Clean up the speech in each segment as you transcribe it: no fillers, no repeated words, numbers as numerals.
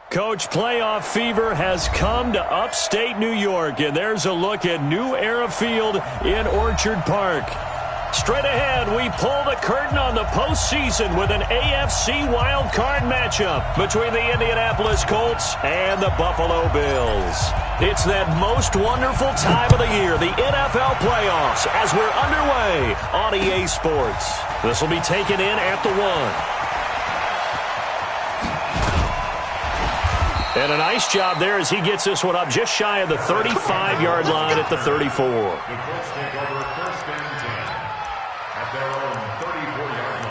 Coach, playoff fever has come to upstate New York, and there's a look at New Era Field in Orchard Park. Straight ahead, we pull the curtain on the postseason with an AFC wildcard matchup between the Indianapolis Colts and the Buffalo Bills. It's that most wonderful time of the year, the NFL playoffs, as we're underway on EA Sports. This will be taken in at the 1. And a nice job there as he gets this one up just shy of the 35-yard line at the 34. The Colts take over 1st and 10 at their own 34-yard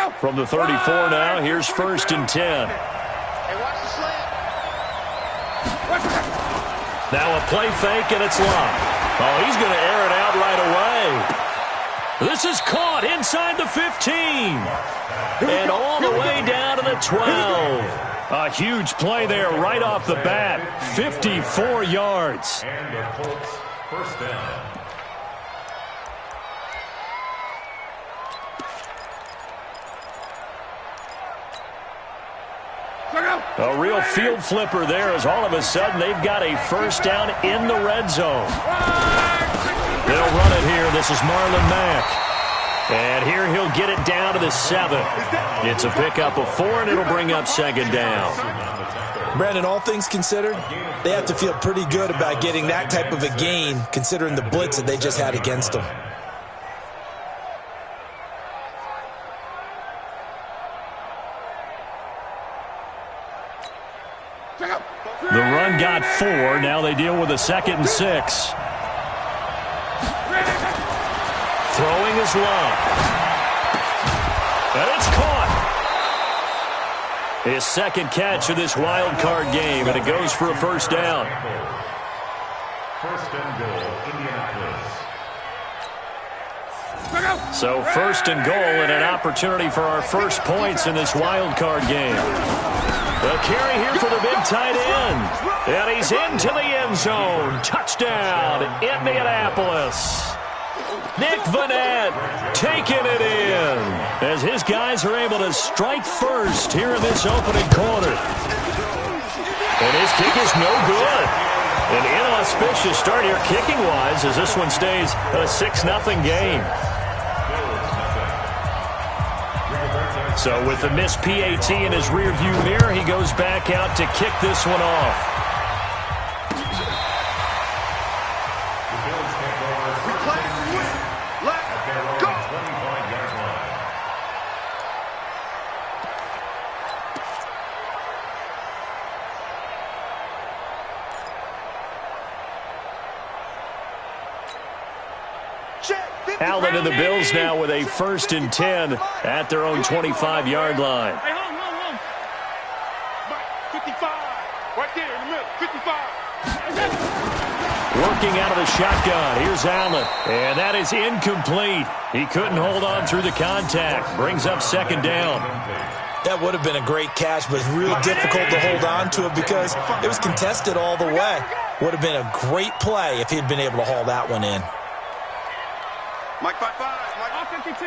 line. From the 34 now, here's 1st and 10. Now a play fake, and it's locked. Oh, he's going to air it out right away. This is caught inside the 15. And all the way down to the 12. A huge play there right off the bat. 54 yards. And the Colts 1st down. A real field flipper there as all of a sudden they've got a 1st down in the red zone. They'll run it here. This is Marlon Mack. And here he'll get it down to the 7. It's a pickup of 4, and it'll bring up 2nd down. Brandon, all things considered, they have to feel pretty good about getting that type of a gain considering the blitz that they just had against them. The run got 4. Now they deal with a 2nd and 6. Throwing is Love. And it's caught. His 2nd catch of this wild card game, and it goes for a 1st down. 1st and goal, Indianapolis. So 1st and goal, and an opportunity for our first points in this wild card game. The carry here for the big tight end. And he's into the end zone. Touchdown, Indianapolis. Nick Vanette taking it in as his guys are able to strike first here in this opening quarter. And his kick is no good. An inauspicious start here kicking-wise as this one stays a 6-0 game. So with the missed PAT in his rearview mirror, he goes back out to kick this one off. The Bills take over 1st and 10 at their own 25-yard line. Allen and the Bills now with a 1st and 10 at their own 25-yard line. Hey, hold. 55. Right there in the middle. 55. Working out of the shotgun. Here's Allen. And that is incomplete. He couldn't hold on through the contact. Brings up 2nd down. That would have been a great catch, but it's real difficult to hold on to it because it was contested all the way. Would have been a great play if he'd been able to haul that one in. Mike 5-5. Mike 52.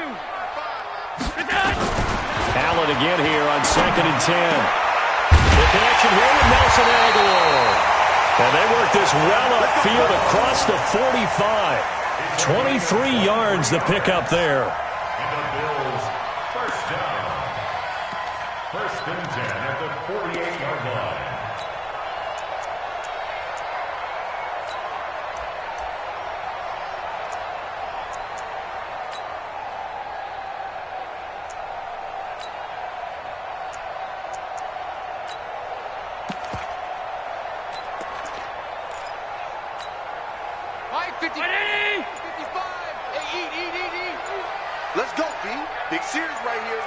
Allen again here on 2nd and 10. The connection here with Nelson Aguilar. And they work this well upfield across the 45. 23 yards the pickup there. And the Bills 1st down. 1st and 10 at the 48-yard line. Let's go, B. Big series right here.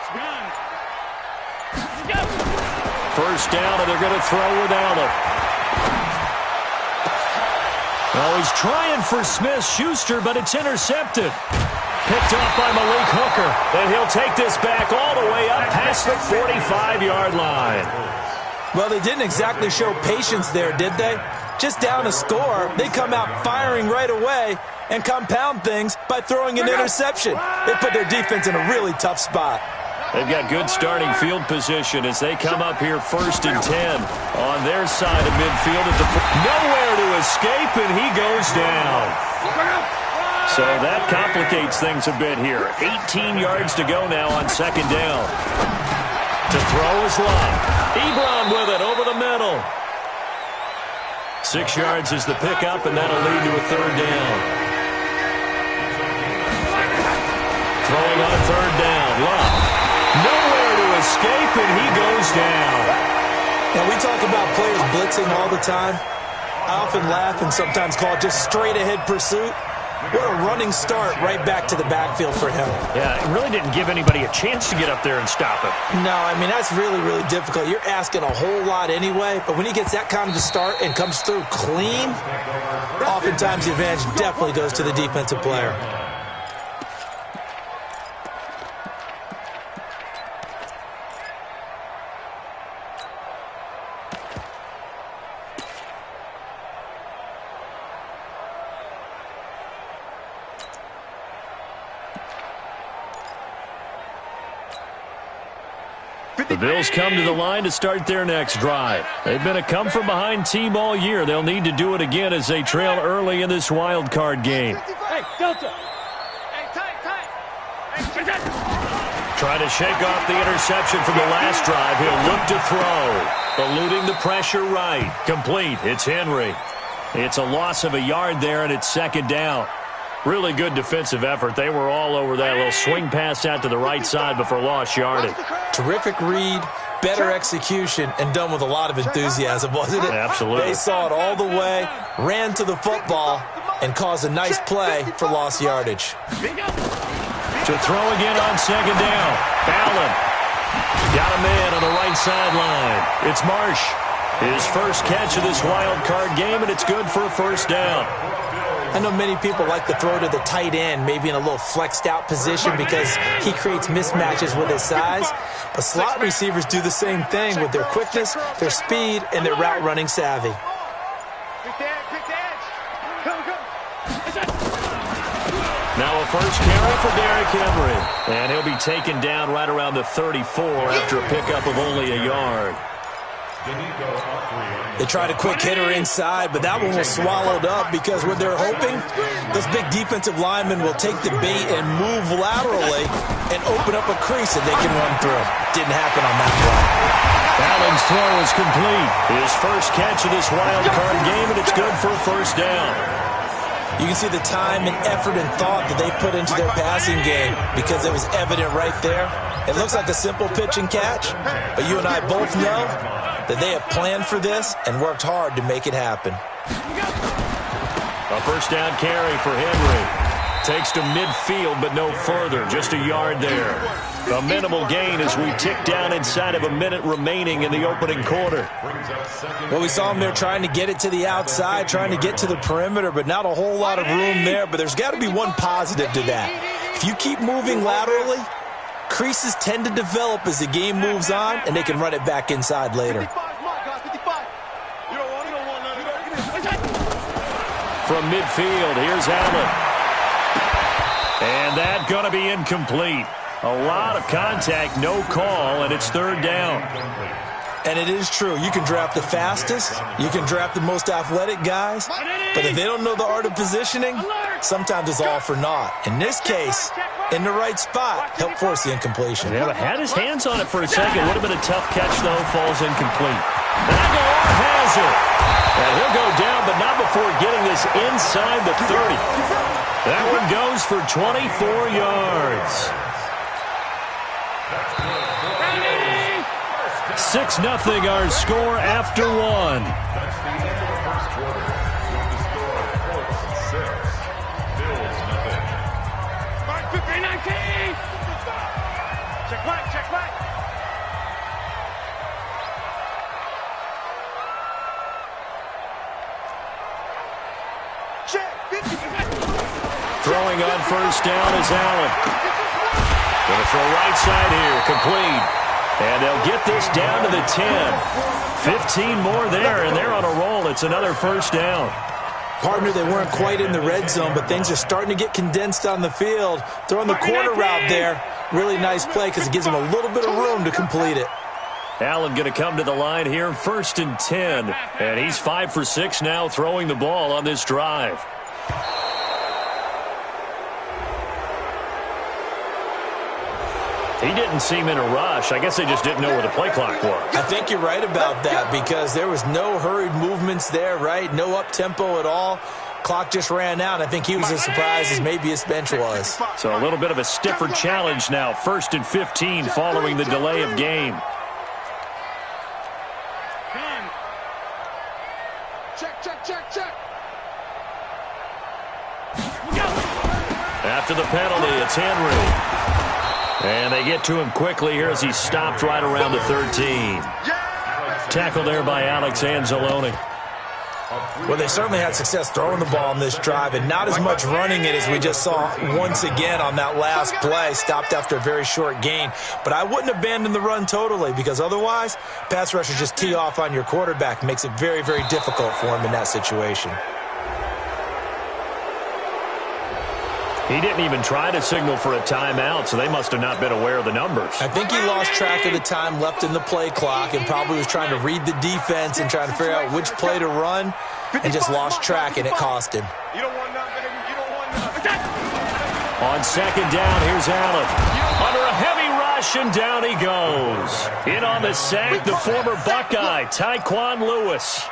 First down, and they're going to throw with Allen. Oh, he's trying for Smith-Schuster, but it's intercepted. Picked off by Malik Hooker. And he'll take this back all the way up past the 45-yard line. Well, they didn't exactly show patience there, did they? Just down a score, they come out firing right away and compound things by throwing an interception. They put their defense in a really tough spot. They've got good starting field position as they come up here 1st and 10 on their side of midfield. Nowhere to escape, and he goes down. So that complicates things a bit here. 18 yards to go now on 2nd down. To throw is Love. Ebron with it over the middle. 6 yards is the pickup, and that'll lead to a 3rd down. Throwing on 3rd down, Love. Nowhere to escape, and he goes down. And we talk about players blitzing all the time. I often laugh and sometimes call it just straight-ahead pursuit. What a running start right back to the backfield for him. Yeah, it really didn't give anybody a chance to get up there and stop him. No, I mean, that's really, really difficult. You're asking a whole lot anyway, but when he gets that kind of a start and comes through clean, oftentimes the advantage definitely goes to the defensive player. The Bills come to the line to start their next drive. They've been a come-from-behind team all year. They'll need to do it again as they trail early in this wild card game. Hey, Delta. Hey, tight. Trying to shake off the interception from the last drive. He'll look to throw. Eluding the pressure right. Complete. It's Henry. It's a loss of a yard there, and it's 2nd down. Really good defensive effort. They were all over that little swing pass out to the right side before lost yardage. Terrific read, better execution, and done with a lot of enthusiasm, wasn't it? Absolutely. They saw it all the way, ran to the football, and caused a nice play for lost yardage. To throw again on 2nd down. Allen got a man on the right sideline. It's Marsh. His first catch of this wild card game, and it's good for a 1st down. I know many people like to throw to the tight end, maybe in a little flexed out position because he creates mismatches with his size. But slot receivers do the same thing with their quickness, their speed, and their route running savvy. Now a first carry for Derrick Henry. And he'll be taken down right around the 34 after a pickup of only a yard. They tried a quick hitter inside, but that one was swallowed up because what they're hoping, those big defensive linemen will take the bait and move laterally and open up a crease that they can run through. Didn't happen on that play. Allen's throw is complete. His first catch of this wild card game, and it's good for a 1st down. You can see the time and effort and thought that they put into their passing game because it was evident right there. It looks like a simple pitch and catch, but you and I both know that they have planned for this and worked hard to make it happen. A 1st down carry for Henry. Takes to midfield, but no further. Just a yard there. A minimal gain as we tick down inside of a minute remaining in the opening quarter. Well, we saw them there trying to get it to the outside, trying to get to the perimeter, but not a whole lot of room there. But there's got to be one positive to that. If you keep moving laterally, creases tend to develop as the game moves on, and they can run it back inside later. From midfield, here's Allen. And that's going to be incomplete. A lot of contact, no call, and it's 3rd down. And it is true. You can draft the fastest. You can draft the most athletic guys. But if they don't know the art of positioning, sometimes it's all for naught. In this case, in the right spot, help force the incompletion. Yeah, but had his hands on it for a second. Would have been a tough catch, though. Falls incomplete. Aguilar has it. And he'll go down, but not before getting this inside the 30. That one goes for 24 yards. 6-0 our score after one. That's the end of the first quarter. With the score of Colts 6, Bills nothing. Mark 15-19. Check back. Throwing on 1st down is Allen. Going to throw right side here, complete. And they'll get this down to the 10. 15 more there, and they're on a roll. It's another first down. Partner, they weren't quite in the red zone, but things are starting to get condensed on the field. Throwing the corner route there, really nice play because it gives them a little bit of room to complete it. Allen going to come to the line here, 1st and 10. And he's 5 for 6 now throwing the ball on this drive. He didn't seem in a rush. I guess they just didn't know where the play clock was. I think you're right about that because there was no hurried movements there, right? No up-tempo at all. Clock just ran out. I think he was as surprised as maybe his bench was. So a little bit of a stiffer challenge now. 1st and 15 following the delay of game. Check. After the penalty, it's Henry. And they get to him quickly here as he stopped right around the 13. Tackled there by Alex Anzalone. Well, they certainly had success throwing the ball on this drive and not as much running it as we just saw once again on that last play. Stopped after a very short gain. But I wouldn't abandon the run totally because otherwise, pass rushers just tee off on your quarterback. Makes it very, very difficult for him in that situation. He didn't even try to signal for a timeout, so they must have not been aware of the numbers. I think he lost track of the time left in the play clock and probably was trying to read the defense and trying to figure out which play to run and just lost track, and it cost him. You don't want none, baby. You don't want none. On 2nd down, here's Allen. Under a heavy rush, and down he goes. In on the sack, the former Buckeye, Tyquan Lewis.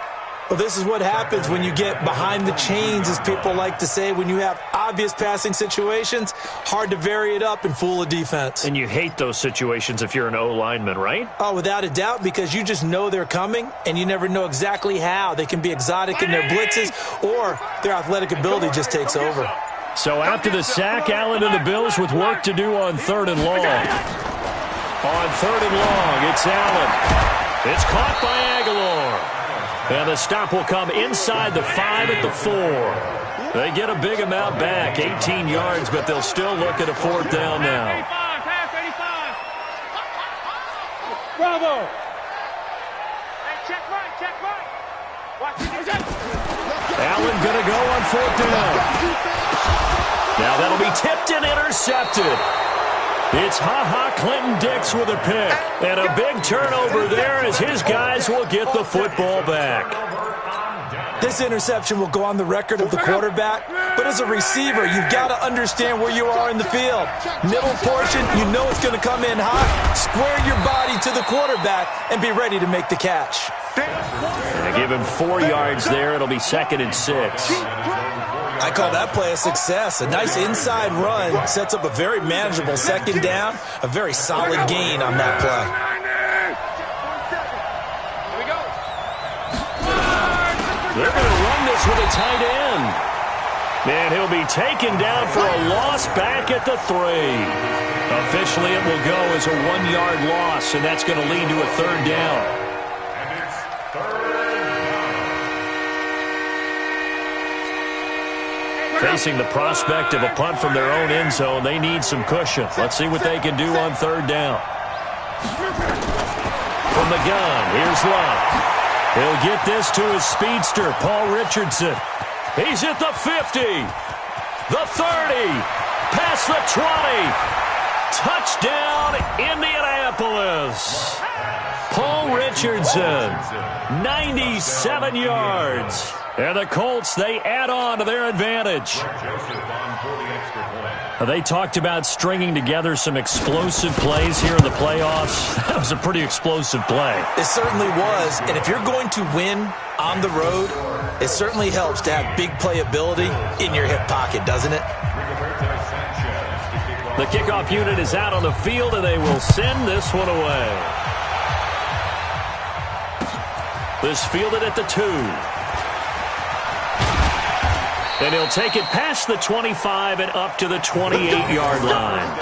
Well, this is what happens when you get behind the chains, as people like to say. When you have obvious passing situations, hard to vary it up and fool a defense. And you hate those situations if you're an O-lineman, right? Oh, without a doubt, because you just know they're coming, and you never know exactly how. They can be exotic in their blitzes, or their athletic ability just takes over. So after the sack, Allen and the Bills with work to do on 3rd and long. On 3rd and long, it's Allen. It's caught by Aguilar. And the stop will come inside the 5 at the 4. They get a big amount back, 18 yards, but they'll still look at a 4th down now. 85. Bravo. Hey, check right. Watch it. Allen going to go on 4th down. Now that'll be tipped and intercepted. It's Clinton-Dix with a pick. And a big turnover there as his guys will get the football back. This interception will go on the record of the quarterback, but as a receiver, you've got to understand where you are in the field. Middle portion, you know it's going to come in hot. Square your body to the quarterback and be ready to make the catch. And they give him 4 yards there. It'll be 2nd and 6. I call that play a success. A nice inside run sets up a very manageable 2nd down, a very solid gain on that play. Here we go. They're going to run this with a tight end. And he'll be taken down for a loss back at the 3. Officially, it will go as a 1-yard loss, and that's going to lead to a 3rd down. Facing the prospect of a punt from their own end zone, they need some cushion. Let's see what they can do on 3rd down. From the gun, here's Love. He'll get this to his speedster, Paul Richardson. He's at the 50, the 30, past the 20. Touchdown, Indianapolis. Paul Richardson, 97 yards. And the Colts, they add on to their advantage. They talked about stringing together some explosive plays here in the playoffs. That was a pretty explosive play. It certainly was. And if you're going to win on the road, it certainly helps to have big playability in your hip pocket, doesn't it? The kickoff unit is out on the field, and they will send this one away. This fielded at the 2. And he'll take it past the 25 and up to the 28-yard line.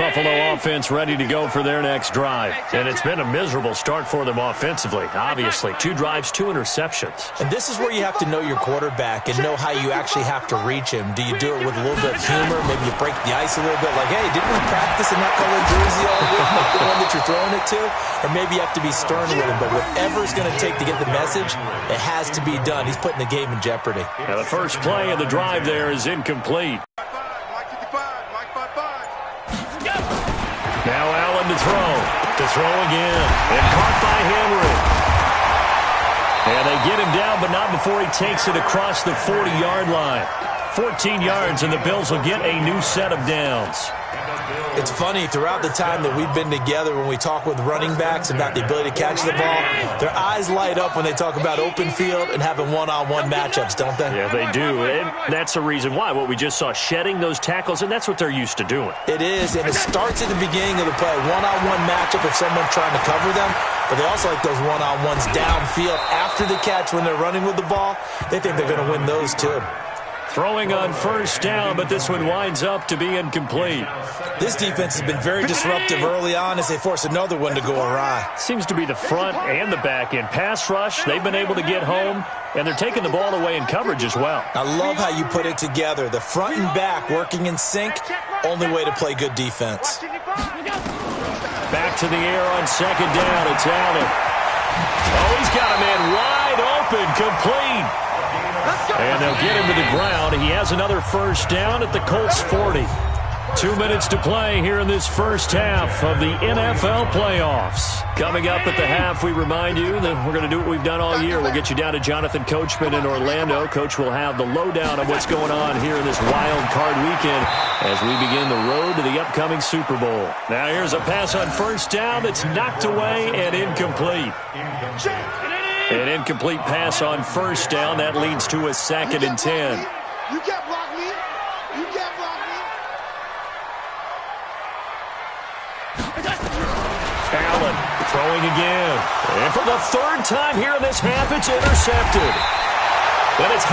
Buffalo offense ready to go for their next drive. And it's been a miserable start for them offensively. Obviously, 2 drives, 2 interceptions. And this is where you have to know your quarterback and know how you actually have to reach him. Do you do it with a little bit of humor? Maybe you break the ice a little bit, like, hey, didn't we practice in that colored jersey all week, like the one that you're throwing it to? Or maybe you have to be stern with him. But whatever it's going to take to get the message, it has to be done. He's putting the game in jeopardy. Now, the first play of the drive there is incomplete. Now Allen to throw again, and caught by Henry. And they get him down, but not before he takes it across the 40-yard line. 14 yards, and the Bills will get a new set of downs. It's funny, throughout the time that we've been together, when we talk with running backs about the ability to catch the ball, their eyes light up when they talk about open field and having one-on-one matchups, don't they? Yeah, they do, and that's the reason why. What we just saw, shedding those tackles, and that's what they're used to doing. It is, and it starts at the beginning of the play. One-on-one matchup if someone's trying to cover them, but they also like those one-on-ones downfield after the catch when they're running with the ball. They think they're going to win those, too. Throwing on first down, but this one winds up to be incomplete. This defense has been very disruptive early on as they force another one to go awry. Seems to be the front and the back end. Pass rush, they've been able to get home, and they're taking the ball away in coverage as well. I love how you put it together. The front and back working in sync, only way to play good defense. Back to the air on second down. It's Allen. Oh, he's got a man wide open, complete. And they'll get him to the ground. He has another first down at the Colts 40. 2 minutes to play here in this first half of the NFL playoffs. Coming up at the half, we remind you that we're going to do what we've done all year. We'll get you down to Jonathan Coachman in Orlando. Coach will have the lowdown of what's going on here in this wild card weekend as we begin the road to the upcoming Super Bowl. Now here's a pass on first down that's knocked away and incomplete. An incomplete pass on first down. That leads to a 2nd and 10. You can't block me. You can't block me. Allen throwing again. And for the 3rd time here in this half, it's intercepted. And it's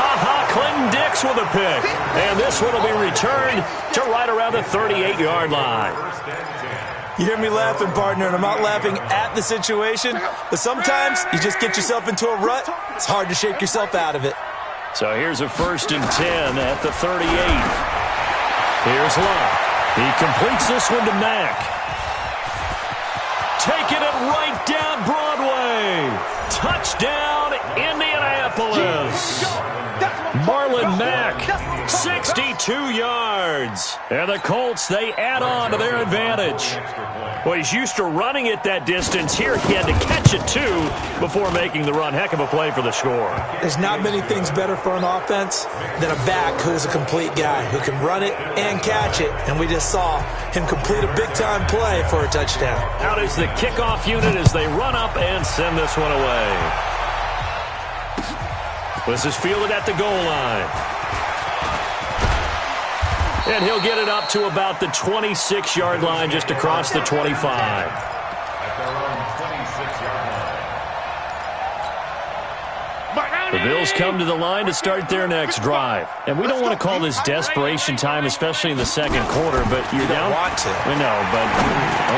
Clinton-Dix with a pick. And this one will be returned to right around the 38-yard line. You hear me laughing, partner, and I'm not laughing at the situation, but sometimes you just get yourself into a rut. It's hard to shake yourself out of it. So here's a 1st and 10 at the 38. Here's Love. He completes this one to Mack. Taking it right down Broadway. Touchdown, Indianapolis. Marlon Mack, 62 yards. And the Colts, they add on to their advantage. Well, he's used to running it that distance. Here he had to catch it, too, before making the run. Heck of a play for the score. There's not many things better for an offense than a back who's a complete guy who can run it and catch it. And we just saw him complete a big-time play for a touchdown. Out is the kickoff unit as they run up and send this one away. This is fielded at the goal line. And he'll get it up to about the 26-yard line, just across the 25. At their own 26-yard line. The Bills come to the line to start their next drive. And we don't want to call this desperation time, especially in the second quarter, but you're down. Want to. I know, but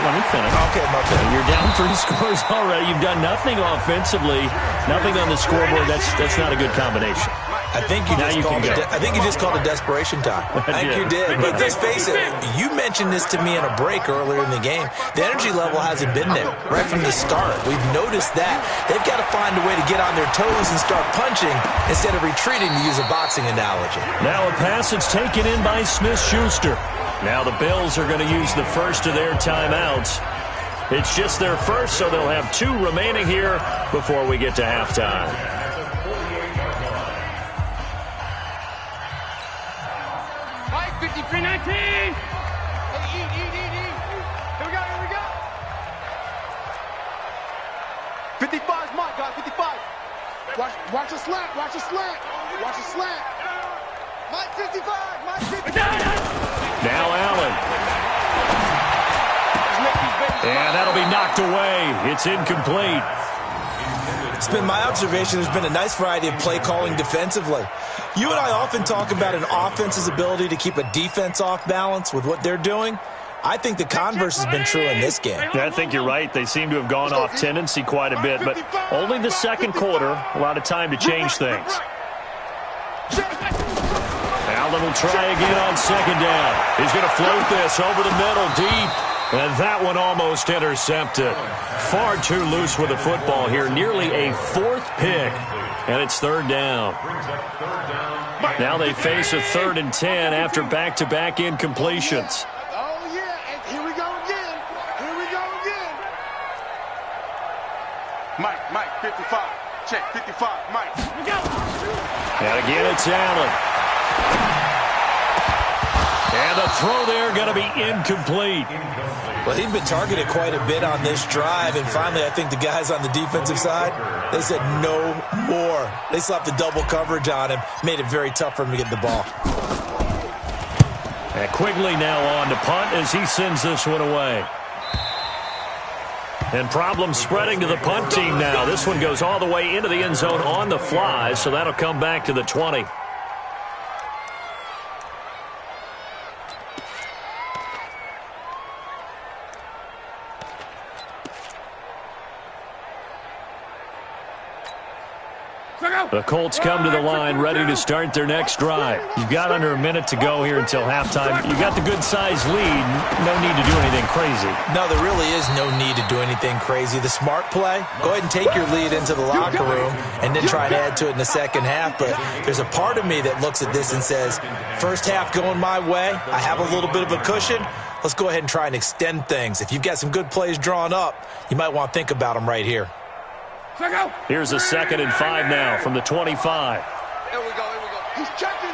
let me finish. Okay, my bad. You're down 3 scores already. You've done nothing offensively, nothing on the scoreboard. That's not a good combination. I think you just called it desperation time. I think you did. But let's face it, you mentioned this to me in a break earlier in the game. The energy level hasn't been there right from the start. We've noticed that. They've got to find a way to get on their toes and start punching instead of retreating, to use a boxing analogy. Now a pass that's taken in by Smith-Schuster. Now the Bills are going to use the first of their timeouts. It's just their first, so they'll have 2 remaining here before we get to halftime. Mike, 53-19. Hey, eat. Here we go. 55's Mike, guys, 55. Watch the slant. Watch the slant. Mike 55. Now Allen. And that'll be knocked away. It's incomplete. It's been my observation there's been a nice variety of play calling defensively. You and I often talk about an offense's ability to keep a defense off balance with what they're doing. I think the converse has been true in this game. Yeah, I think you're right. They seem to have gone off tendency quite a bit, but only the second quarter, a lot of time to change things. Allen will try again on second down. He's going to float this over the middle deep, and that one almost intercepted. Far too loose with the football here, nearly a fourth pick, and it's third down. Now they face a 3rd and 10 after back-to-back incompletions. Oh, yeah, and here we go again. Here we go again. Mike, 55. Check, 55, Mike. And again, it's Allen. And the throw there going to be incomplete. Well, he'd been targeted quite a bit on this drive, and finally I think the guys on the defensive side, they said no more. They slapped the double coverage on him, made it very tough for him to get the ball. And Quigley now on to punt as he sends this one away. And problems spreading to the punt team now. This one goes all the way into the end zone on the fly, so that'll come back to the 20. The Colts come to the line ready to start their next drive. You've got under a minute to go here until halftime. You've got the good-sized lead. No need to do anything crazy. No, there really is no need to do anything crazy. The smart play, go ahead and take your lead into the locker room and then try to add to it in the second half. But there's a part of me that looks at this and says, first half going my way, I have a little bit of a cushion. Let's go ahead and try and extend things. If you've got some good plays drawn up, you might want to think about them right here. Here's a 2nd and 5 now from the 25. Here we go. He's checking.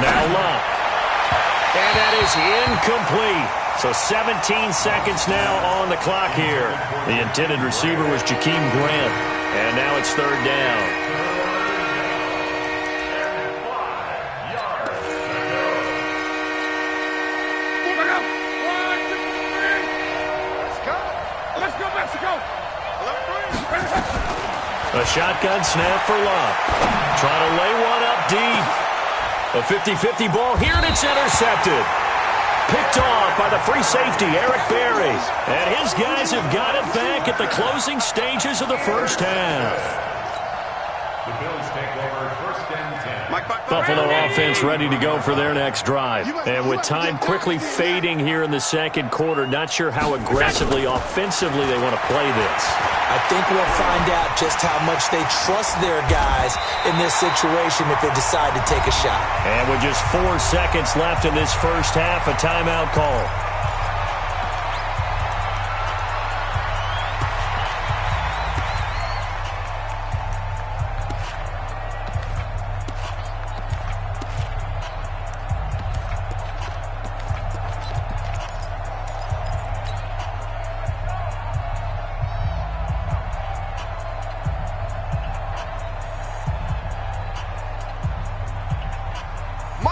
Now Love. And that is incomplete. So 17 seconds now on the clock here. The intended receiver was Jakeem Grant. And now it's third down. A shotgun snap for Love. Trying to lay one up deep. A 50-50 ball here, and it's intercepted. Picked off by the free safety, Eric Berry. And his guys have got it back at the closing stages of the first half. The Bills take over 1st and 10. Buffalo offense ready to go for their next drive. And with time quickly fading here in the second quarter, not sure how aggressively, offensively they want to play this. I think we'll find out just how much they trust their guys in this situation if they decide to take a shot. And with just 4 seconds left in this first half, a timeout call.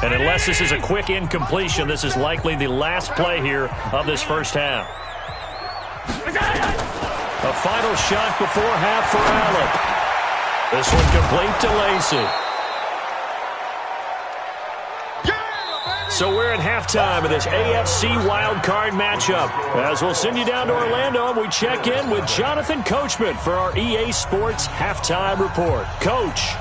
And unless this is a quick incompletion, this is likely the last play here of this first half. A final shot before half for Allen. This one complete to Lacy. So we're at halftime of this AFC wildcard matchup. As we'll send you down to Orlando, and we check in with Jonathan Coachman for our EA Sports Halftime Report. Coach.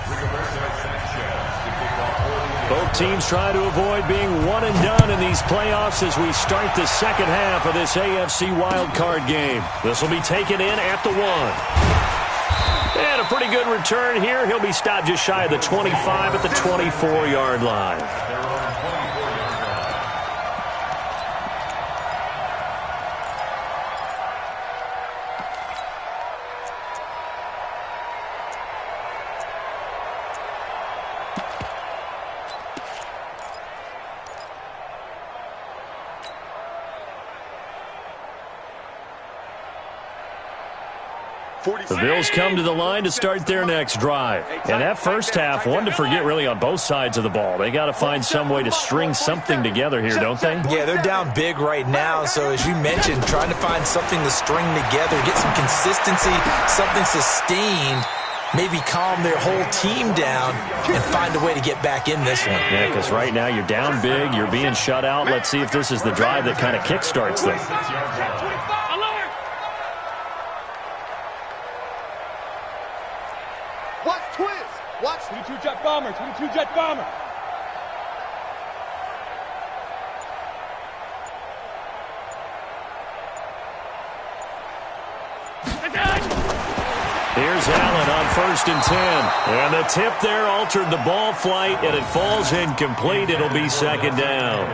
Both teams try to avoid being one and done in these playoffs as we start the second half of this AFC wildcard game. This will be taken in at the 1. And a pretty good return here. He'll be stopped just shy of the 25 at the 24-yard line. The Bills come to the line to start their next drive. And that first half, one to forget really on both sides of the ball. They got to find some way to string something together here, don't they? Yeah, they're down big right now. So as you mentioned, trying to find something to string together, get some consistency, something sustained. maybe calm their whole team down and find a way to get back in this one. Yeah, because right now you're down big, you're being shut out. Let's see if this is the drive that kind of kickstarts them. Watch twist. Watch 22 jet bomber, 22 jet bomber. Here's Allen on 1st and 10. And the tip there altered the ball flight, and it falls incomplete. It'll be 2nd down.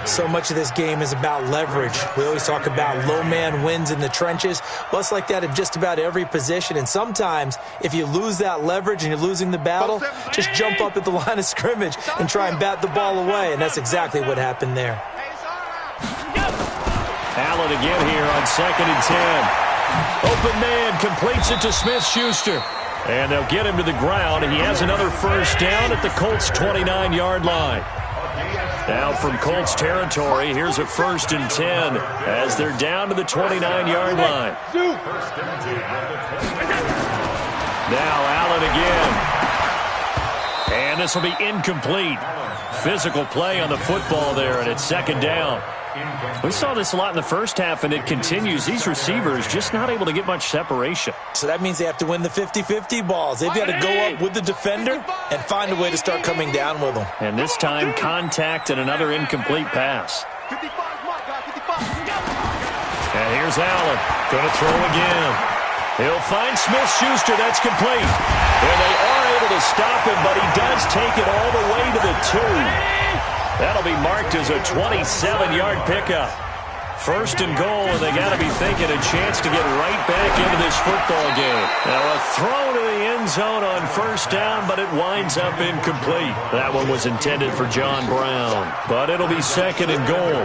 So much of this game is about leverage. We always talk about low man wins in the trenches. Well, it's like that in just about every position. And sometimes, if you lose that leverage and you're losing the battle, just jump up at the line of scrimmage and try and bat the ball away. And that's exactly what happened there. Allen again here on 2nd and 10. Open man completes it to Smith-Schuster. And they'll get him to the ground. He has another 1st down at the Colts' 29-yard line. Now from Colts territory, here's a 1st and 10 as they're down to the 29-yard line. Now Allen again. And this will be incomplete. Physical play on the football there, and it's 2nd down. We saw this a lot in the first half, and it continues. These receivers just not able to get much separation. So that means they have to win the 50-50 balls. They've got to go up with the defender and find a way to start coming down with them. And this time, contact and another incomplete pass. 55, my guy, 55. And here's Allen. Going to throw again. He'll find Smith-Schuster. That's complete. And they are able to stop him, but he does take it all the way to the 2. That'll be marked as a 27-yard pickup. 1st and goal, and they got to be thinking a chance to get right back into this football game. Now a throw to the end zone on 1st down, but it winds up incomplete. That one was intended for John Brown, but it'll be 2nd and goal.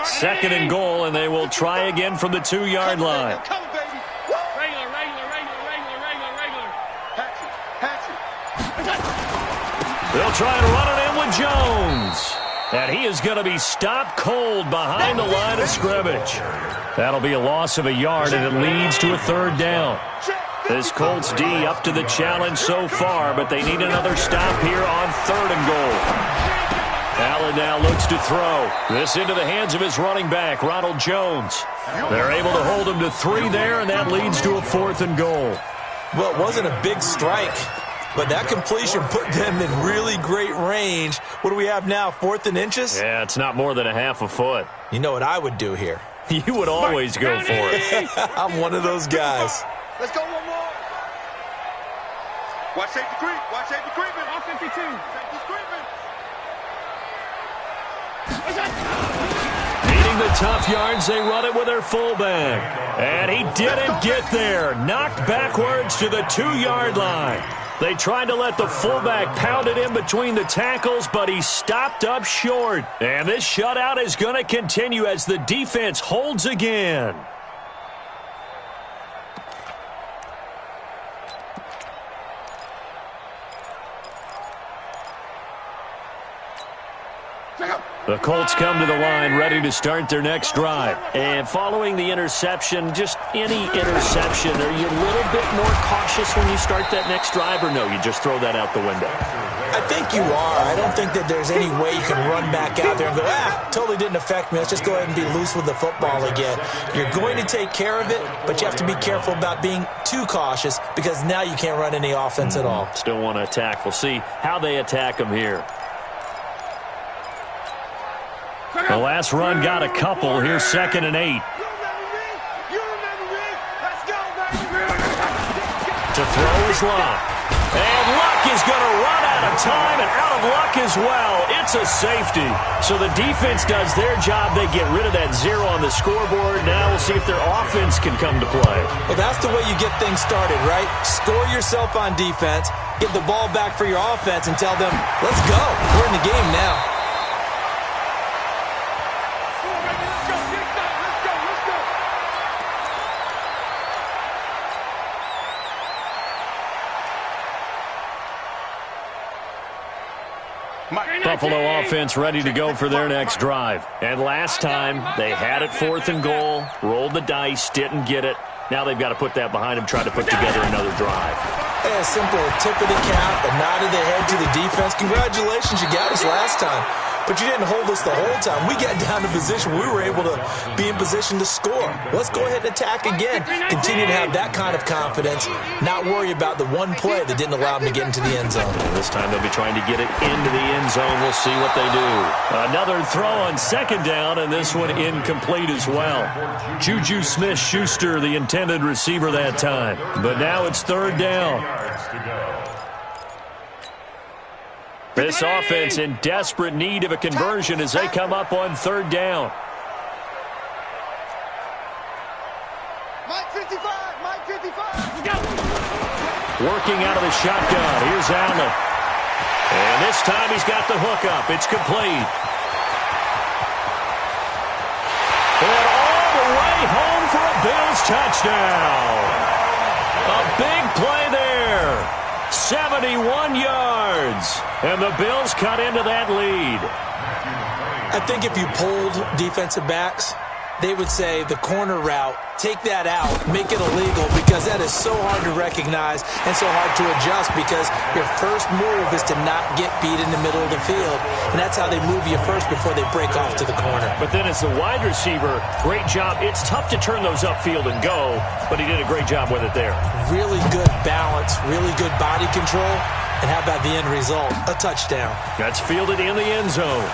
Second and goal, and they will try again from the 2-yard line. Come on, baby. Regular. Patch it. They'll try and run it in with Jones. And he is going to be stopped cold behind the line of scrimmage. That'll be a loss of a yard, and it leads to a 3rd down. This Colts D up to the challenge so far, but they need another stop here on 3rd and goal. Allen now looks to throw. This into the hands of his running back, Ronald Jones. They're able to hold him to 3 there, and that leads to a 4th and goal. Well, it wasn't a big strike, but that completion put them in really great range. What do we have now, 4th and inches? Yeah, it's not more than a half a foot. You know what I would do here? You would always go for it. I'm one of those guys. Let's go one more. Watch safety creep. Watch safety creeping. Off 52. Safety's creeping. Needing the tough yards, they run it with their fullback. And he didn't get there. Knocked backwards to the 2-yard line. They tried to let the fullback pound it in between the tackles, but he stopped up short. And this shutout is going to continue as the defense holds again. The Colts come to the line ready to start their next drive. And following the interception, just any interception, are you a little bit more cautious when you start that next drive, or no, you just throw that out the window? I think you are. I don't think that there's any way you can run back out there and go, totally didn't affect me. Let's just go ahead and be loose with the football again. You're going to take care of it, but you have to be careful about being too cautious because now you can't run any offense at all. Still want to attack. We'll see how they attack them here. The last run got a couple. Here's 2nd and 8. You remember me. Let's go, baby. To throw is Luck. And Luck is going to run out of time and out of luck as well. It's a safety. So the defense does their job. They get rid of that 0 on the scoreboard. Now we'll see if their offense can come to play. Well, that's the way you get things started, right? Score yourself on defense, get the ball back for your offense, and tell them, let's go. We're in the game now. Buffalo offense ready to go for their next drive. And last time, they had it 4th and goal, rolled the dice, didn't get it. Now they've got to put that behind them, try to put together another drive. Yeah, a simple tip of the cap, a nod of the head to the defense. Congratulations, you got us last time. But you didn't hold us the whole time. We got down to position. We were able to be in position to score. Let's go ahead and attack again. Continue to have that kind of confidence, not worry about the one play that didn't allow them to get into the end zone. This time they'll be trying to get it into the end zone. We'll see what they do. Another throw on 2nd down, and this one incomplete as well. Juju Smith-Schuster, the intended receiver that time. But now it's 3rd down. This offense in desperate need of a conversion as they come up on 3rd down. Mike 55, Mike 55. Working out of the shotgun. Here's Allen. And this time he's got the hook up. It's complete. And all the way home for a Bills touchdown. A big play there. 71 yards. And the Bills cut into that lead. I think if you polled defensive backs, they would say the corner route, take that out, make it illegal, because that is so hard to recognize and so hard to adjust, because your first move is to not get beat in the middle of the field. And that's how they move you first before they break off to the corner. But then as the wide receiver, great job. It's tough to turn those upfield and go, but he did a great job with it there. Really good balance, really good body control. And how about the end result? A touchdown. That's fielded in the end zone.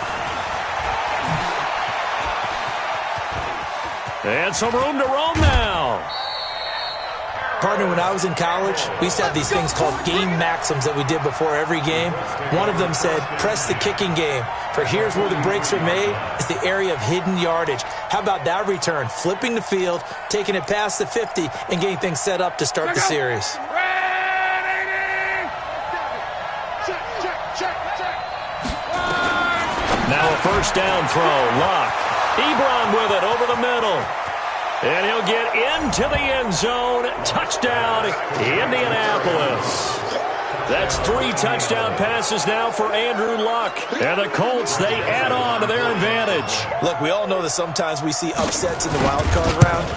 And some room to roam now. Partner, when I was in college, we used to have these things called game maxims that we did before every game. One of them said, press the kicking game. For here's where the breaks are made. It's the area of hidden yardage. How about that return? Flipping the field, taking it past the 50, and getting things set up to start the series. Now a 1st down throw. Luck. Ebron with it over the middle. And he'll get into the end zone. Touchdown, Indianapolis. That's 3 touchdown passes now for Andrew Luck. And the Colts, they add on to their advantage. Look, we all know that sometimes we see upsets in the wild card round.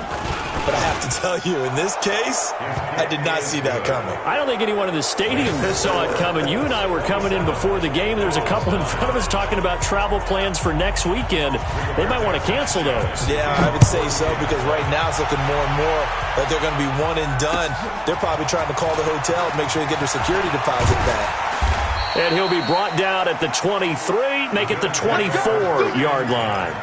But I have to tell you, in this case, I did not see that coming. I don't think anyone in the stadium saw it coming. You and I were coming in before the game. There's a couple in front of us talking about travel plans for next weekend. They might want to cancel those. Yeah, I would say so, because right now it's looking more and more that they're going to be one and done. They're probably trying to call the hotel and make sure they get their security deposit back. And he'll be brought down at the 23, make it the 24-yard line.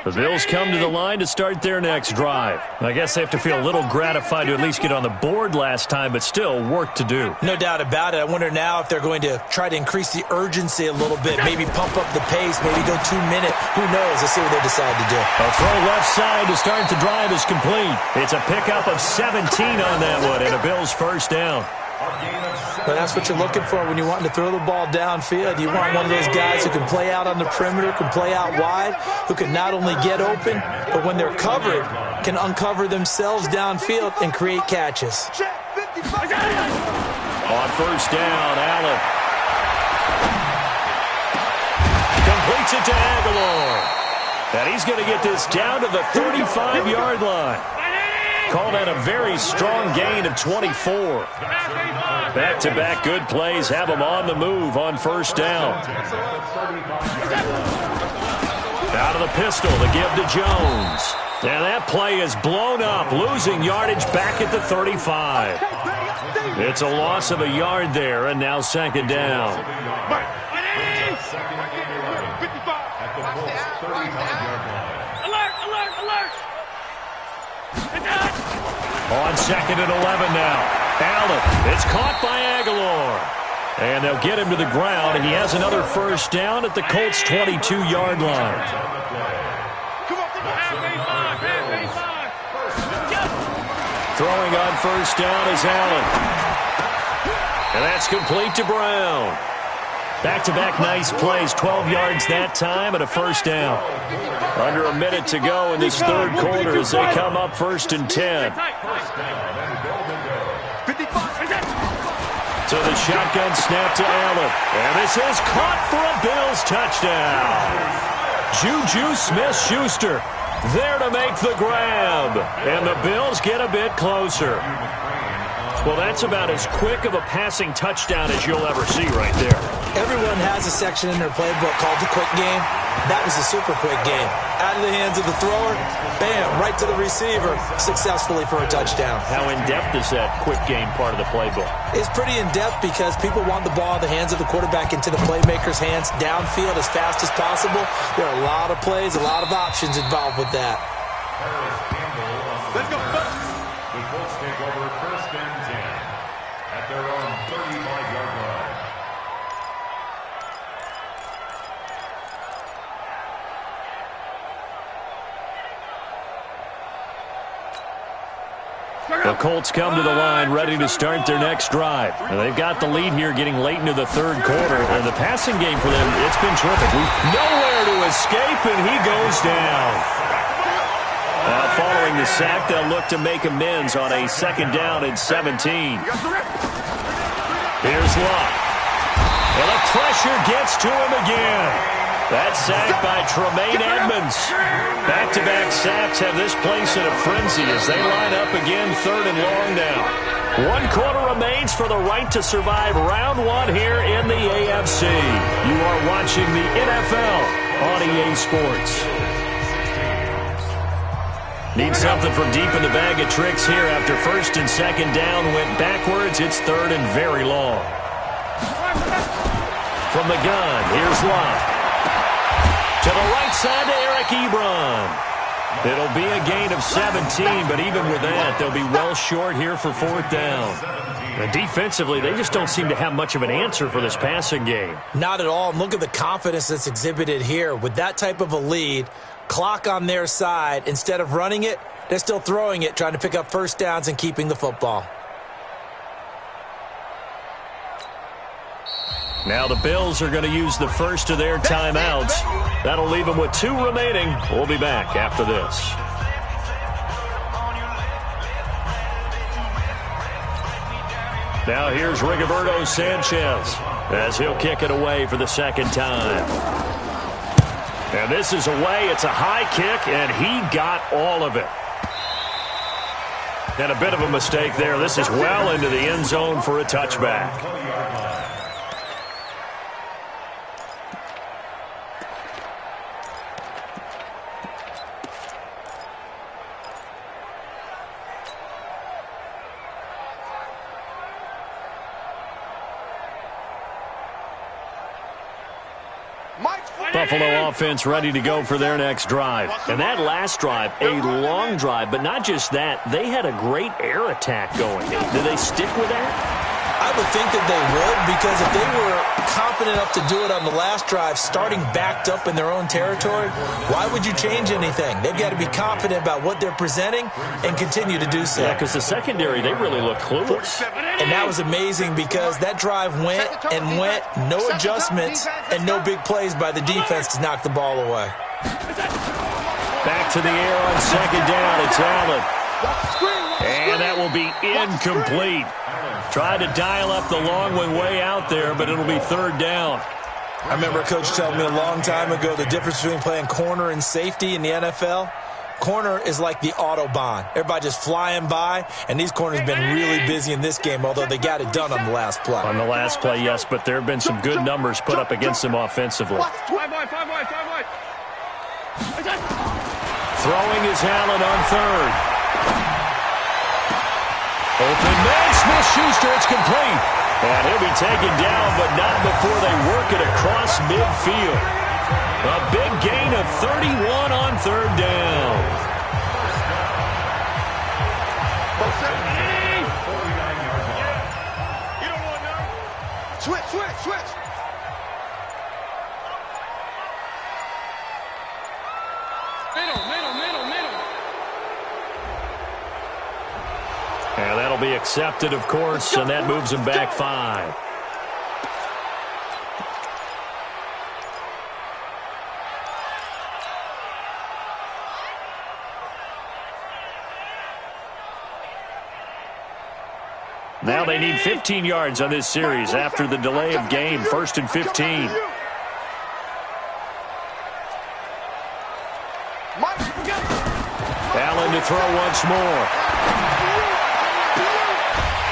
The Bills come to the line to start their next drive. I guess they have to feel a little gratified to at least get on the board last time, but still work to do. No doubt about it. I wonder now if they're going to try to increase the urgency a little bit, maybe pump up the pace, maybe go 2 minute. Who knows? Let's see what they decide to do. A throw left side to start the drive is complete. It's a pickup of 17 on that one, and a Bills 1st down. But that's what you're looking for when you're wanting to throw the ball downfield. You want one of those guys who can play out on the perimeter, can play out wide, who can not only get open, but when they're covered, can uncover themselves downfield and create catches. On 1st down, Allen completes it to Aguilar. And he's going to get this down to the 35-yard line. Called out a very strong gain of 24. Back-to-back good plays have him on the move on 1st down. Out of the pistol, the give to Jones. And that play is blown up, losing yardage back at the 35. It's a loss of a yard there, and now 2nd down. On 2nd and 11 now. Allen, it's caught by Aguilar. And they'll get him to the ground, and he has another first down at the Colts' 22-yard line. Throwing on first down is Allen. And that's complete to Brown. Back-to-back nice plays, 12 yards that time and a first down. Under a minute to go in this third quarter as they come up 1st and 10. So the shotgun snap to Allen. And this is caught for a Bills touchdown. Juju Smith-Schuster there to make the grab. And the Bills get a bit closer. Well, that's about as quick of a passing touchdown as you'll ever see right there. Everyone has a section in their playbook called the quick game. That was a super quick game. Out of the hands of the thrower, bam, right to the receiver, successfully for a touchdown. How in-depth is that quick game part of the playbook? It's pretty in-depth because people want the ball in the hands of the quarterback into the playmaker's hands downfield as fast as possible. There are a lot of plays, a lot of options involved with that. Let's go. The Colts take over 1st and 10 at their own 35-yard line. The Colts come to the line ready to start their next drive. And they've got the lead here getting late into the third quarter. And the passing game for them, it's been terrific. Nowhere to escape, and he goes down. Following the sack, they'll look to make amends on a 2nd down and 17. Here's Locke. And the pressure gets to him again. That sack by Tremaine Edmonds. Back-to-back sacks have this place in a frenzy as they line up again 3rd and long now. 1 quarter remains for the right to survive round 1 here in the AFC. You are watching the NFL on EA Sports. Need something from deep in the bag of tricks here after 1st and 2nd down went backwards. It's 3rd and very long. From the gun, here's Locke. To the right side to Eric Ebron. It'll be a gain of 17, but even with that, they'll be well short here for 4th down. And defensively, they just don't seem to have much of an answer for this passing game. Not at all. And look at the confidence that's exhibited here. With that type of a lead, clock on their side, instead of running it, they're still throwing it, trying to pick up first downs and keeping the football. Now the Bills are going to use the first of their timeouts. That'll leave them with 2 remaining. We'll be back after this. Now here's Rigoberto Sanchez as he'll kick it away for the 2nd time. And this is away. It's a high kick, and he got all of it. And a bit of a mistake there. This is well into the end zone for a touchback. Buffalo offense ready to go for their next drive. And that last drive, a long drive, but not just that, they had a great air attack going. Did they stick with that? I would think that they would, because if they were confident enough to do it on the last drive, starting backed up in their own territory, why would you change anything? They've got to be confident about what they're presenting and continue to do so. Yeah, because the secondary, they really look clueless. And that was amazing because that drive went and went, no adjustments, and no big plays by the defense to knock the ball away. Back to the air on 2nd down. It's Allen. And that will be incomplete. Tried to dial up the long one way out there, but it'll be 3rd down. I remember a coach telling me a long time ago the difference between playing corner and safety in the NFL. Corner is like the Autobahn. Everybody just flying by, and these corners have been really busy in this game, although they got it done on the last play. On the last play, yes, but there have been some good numbers put up against them offensively. Five wide. Throwing is Allen on 3rd. Open man, Smith-Schuster, it's complete. And he'll be taken down, but not before they work it across midfield. A big gain of 31 on 3rd down. Switch, switch, switch. Middle. And that'll be accepted, of course, and that moves him back 5. Now they need 15 yards on this series after the delay of game. 1st and 15. Allen to throw once more.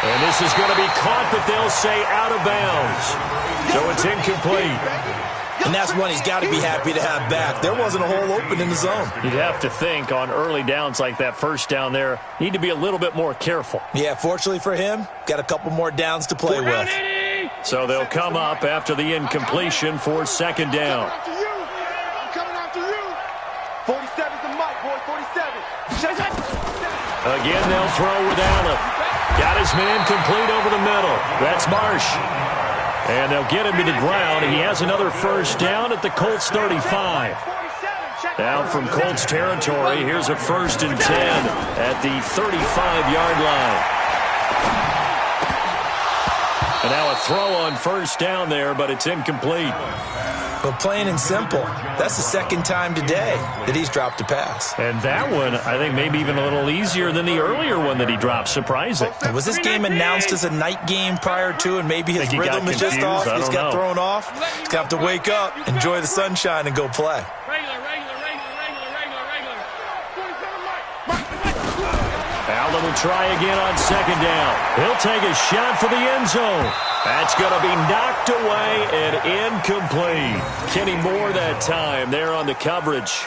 And this is going to be caught, but they'll say out of bounds. So it's incomplete. And that's one he's got to be happy to have back. There wasn't a hole open in the zone. You'd have to think on early downs like that, first down there, need to be a little bit more careful. Yeah, fortunately for him, got a couple more downs to play with. So they'll come up after the incompletion for 2nd down. I'm coming after you. 47's the mic, boy. 47. Again, they'll throw with Allen. Got his man complete over the middle. That's Marsh. And they'll get him to the ground, and he has another first down at the Colts 35. Down from Colts territory, here's a 1st and 10 at the 35-yard line. And now a throw on first down there, but it's incomplete. But plain and simple, that's the 2nd time today that he's dropped a pass. And that one, I think, maybe even a little easier than the earlier one that he dropped. Surprising. Was this game announced as a night game prior to, and maybe his rhythm is just off? He's got thrown off. He's got to wake up, enjoy the sunshine, and go play. Allen will try again on 2nd down. He'll take a shot for the end zone. That's going to be knocked away and incomplete. Kenny Moore that time there on the coverage.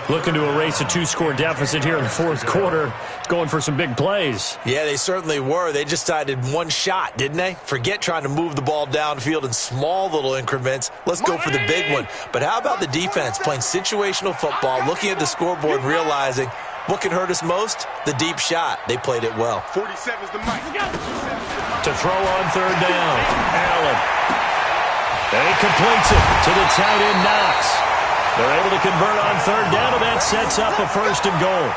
Looking to erase a 2-score deficit here in the 4th quarter. Going for some big plays. Yeah, they certainly were. They just decided one shot, didn't they? Forget trying to move the ball downfield in small little increments. Let's go for the big one. But how about the defense playing situational football, looking at the scoreboard and realizing what can hurt us most? The deep shot. They played it well. 47's the mic. To throw on 3rd down. Allen. And he completes it to the tight end, Knox. They're able to convert on 3rd down, and that sets up a 1st and goal.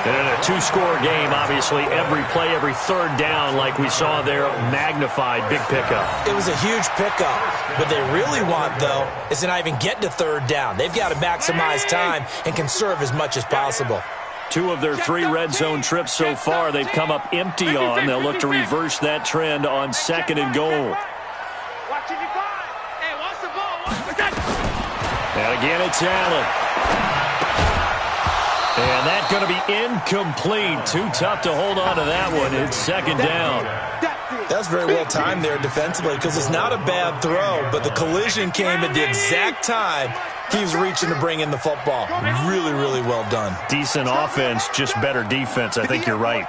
And in a 2-score game, obviously, every play, every 3rd down, like we saw there, magnified, big pickup. It was a huge pickup. What they really want, though, is to not even get to 3rd down. They've got to maximize time and conserve as much as possible. 2 of their 3 red zone trips so far, they've come up empty on. They'll look to reverse that trend on 2nd and goal. And again, it's Allen. And that's going to be incomplete. Too tough to hold on to that one. It's 2nd down. That's very well timed there defensively because it's not a bad throw, but the collision came at the exact time he was reaching to bring in the football. Really, really well done. Decent offense, just better defense. I think you're right.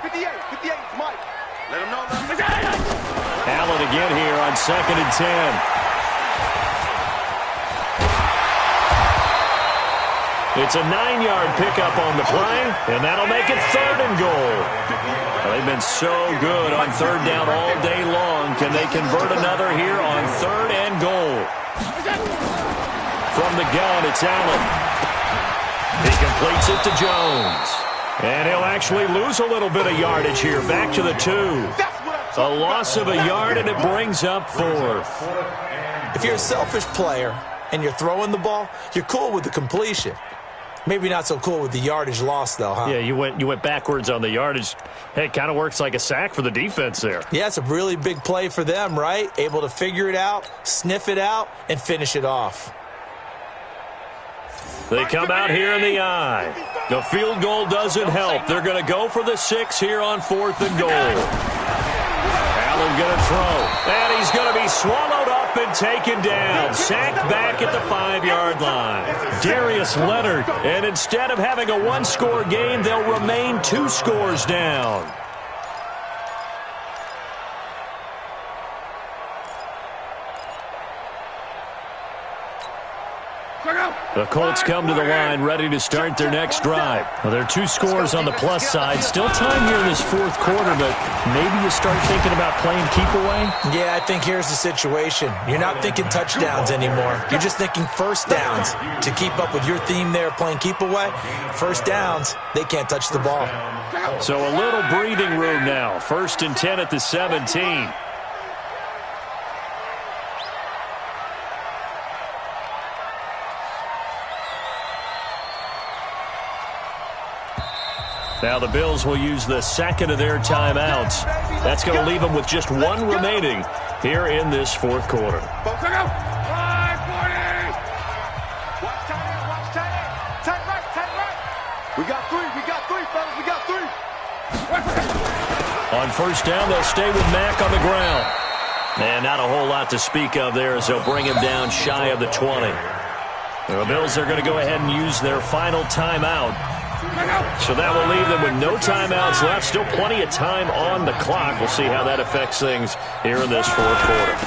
Allen again here on 2nd and 10. It's a 9-yard pickup on the play, and that'll make it 3rd and goal. Well, they've been so good on 3rd down all day long. Can they convert another here on 3rd and goal? From the gun, it's Allen. He completes it to Jones. And he'll actually lose a little bit of yardage here. Back to the 2. A loss of a yard, and it brings up 4th. If you're a selfish player and you're throwing the ball, you're cool with the completion. Maybe not so cool with the yardage loss, though, huh? Yeah, you went backwards on the yardage. Hey, it kind of works like a sack for the defense there. Yeah, it's a really big play for them, right? Able to figure it out, sniff it out, and finish it off. They come out here in the eye. The field goal doesn't help. They're going to go for the 6 here on 4th and goal. Allen going to throw. And he's going to be swallowed up and taken down. Sacked back at the 5-yard line. Darius Leonard. And instead of having a 1-score game, they'll remain 2 scores down. The Colts come to the line ready to start their next drive. Well, there are 2 scores on the plus side. Still time here in this 4th quarter, but maybe you start thinking about playing keep away? Yeah, I think here's the situation. You're not thinking touchdowns anymore. You're just thinking first downs. To keep up with your theme there, playing keep away, first downs, they can't touch the ball. So a little breathing room now. 1st and 10 at the 17. Now the Bills will use the 2nd of their timeouts. That's going to leave them with just 1 remaining here in this 4th quarter. We got 3, fellas, we got 3. On 1st down, they'll stay with Mack on the ground. And not a whole lot to speak of there as they'll bring him down shy of the 20. The Bills are going to go ahead and use their final timeout. So that will leave them with no timeouts left. Still plenty of time on the clock. We'll see how that affects things here in this 4th quarter.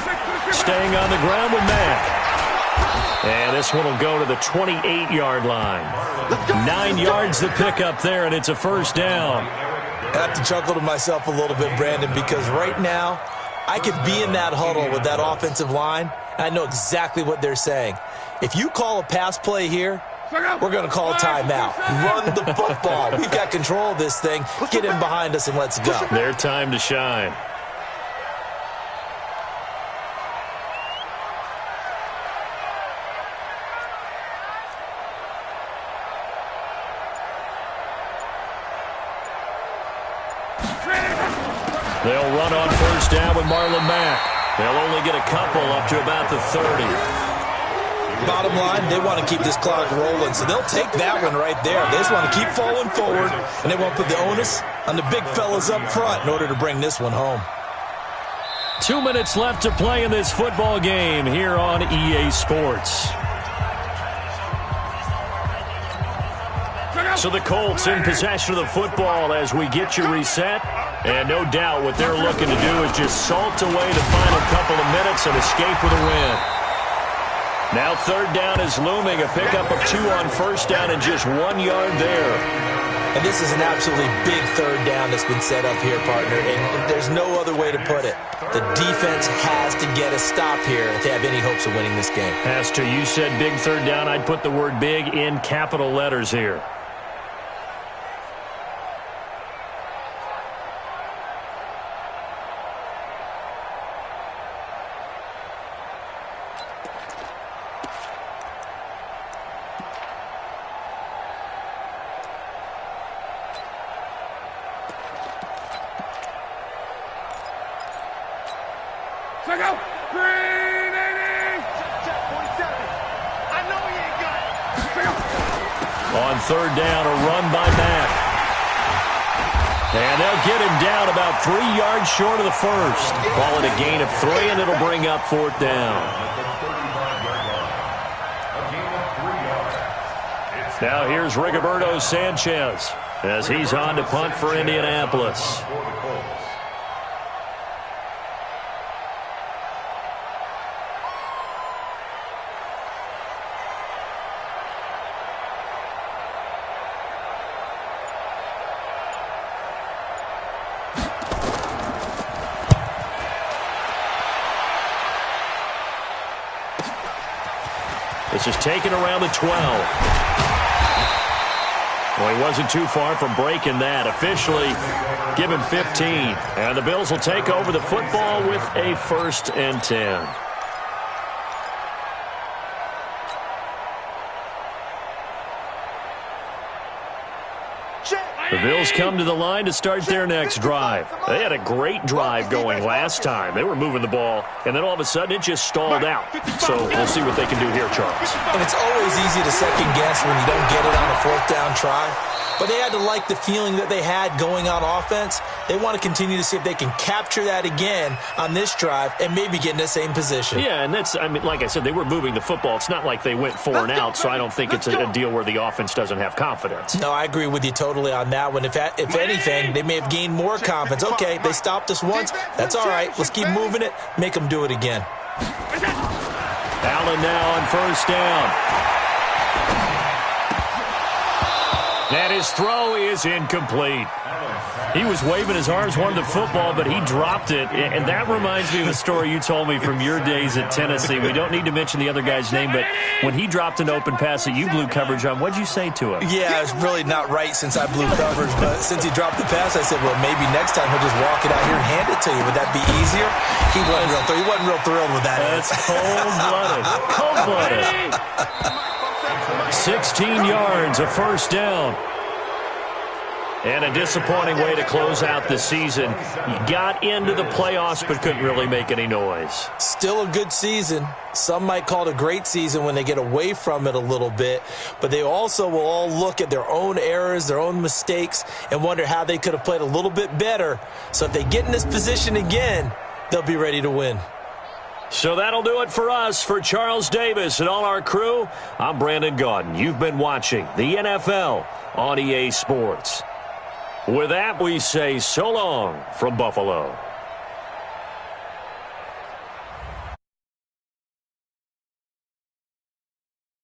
Staying on the ground with Mack. And this one will go to the 28-yard line. 9 yards to pick up there, and it's a 1st down. I have to chuckle to myself a little bit, Brandon, because right now I could be in that huddle with that offensive line, and I know exactly what they're saying. If you call a pass play here, we're going to call a timeout. Run the football. We've got control of this thing. Get in behind us and let's go. Their time to shine. They'll run on 1st down with Marlon Mack. They'll only get a couple up to about the 30. Bottom line, they want to keep this clock rolling, so they'll take that one right there. They just want to keep falling forward, and they want to put the onus on the big fellas up front in order to bring this one home. 2 minutes left to play in this football game here on EA Sports. So the Colts in possession of the football as we get you reset. And no doubt what they're looking to do is just salt away the final couple of minutes and escape with a win. Now 3rd down is looming. A pickup of 2 on 1st down and just 1 yard there. And this is an absolutely big 3rd down that's been set up here, partner. And there's no other way to put it. The defense has to get a stop here if they have any hopes of winning this game. Has to. You said big 3rd down. I'd put the word big in capital letters here. On 3rd down, a run by Mack. And they'll get him down about 3 yards short of the 1st. Call it a gain of 3, and it'll bring up 4th down. Now here's Rigoberto Sanchez as he's on to punt for Indianapolis. This is taken around the 12. Well, he wasn't too far from breaking that. Officially given 15. And the Bills will take over the football with a 1st and 10. The Bills come to the line to start their next drive. They had a great drive going last time. They were moving the ball, and then all of a sudden it just stalled out. So we'll see what they can do here, Charles. And it's always easy to second guess when you don't get it on a 4th down try. But they had to like the feeling that they had going on offense. They want to continue to see if they can capture that again on this drive and maybe get in the same position. Yeah, and that's, I mean, like I said, they were moving the football. It's not like they went 4 and out, so I don't think it's a deal where the offense doesn't have confidence. No, I agree with you totally on that one. If anything, they may have gained more confidence. Okay, they stopped us once. That's all right. Let's keep moving it. Make them do it again. Allen now on 1st down. And his throw is incomplete. He was waving his arms, wanted the football, but he dropped it. And that reminds me of a story you told me from your days at Tennessee. We don't need to mention the other guy's name, but when he dropped an open pass that you blew coverage on, what'd you say to him? Yeah, it's really not right since I blew coverage, but since he dropped the pass, I said, well, maybe next time he'll just walk it out here and hand it to you. Would that be easier? He wasn't real thrilled with that. That's cold-blooded. Cold-blooded. 16 yards, a first down. And a disappointing way to close out the season. You got into the playoffs but couldn't really make any noise. Still a good season. Some might call it a great season when they get away from it a little bit. But they also will all look at their own errors, their own mistakes, and wonder how they could have played a little bit better. So if they get in this position again, they'll be ready to win. So that'll do it for us. For Charles Davis and all our crew, I'm Brandon Gaudin. You've been watching the NFL on EA Sports. With that, we say so long from Buffalo.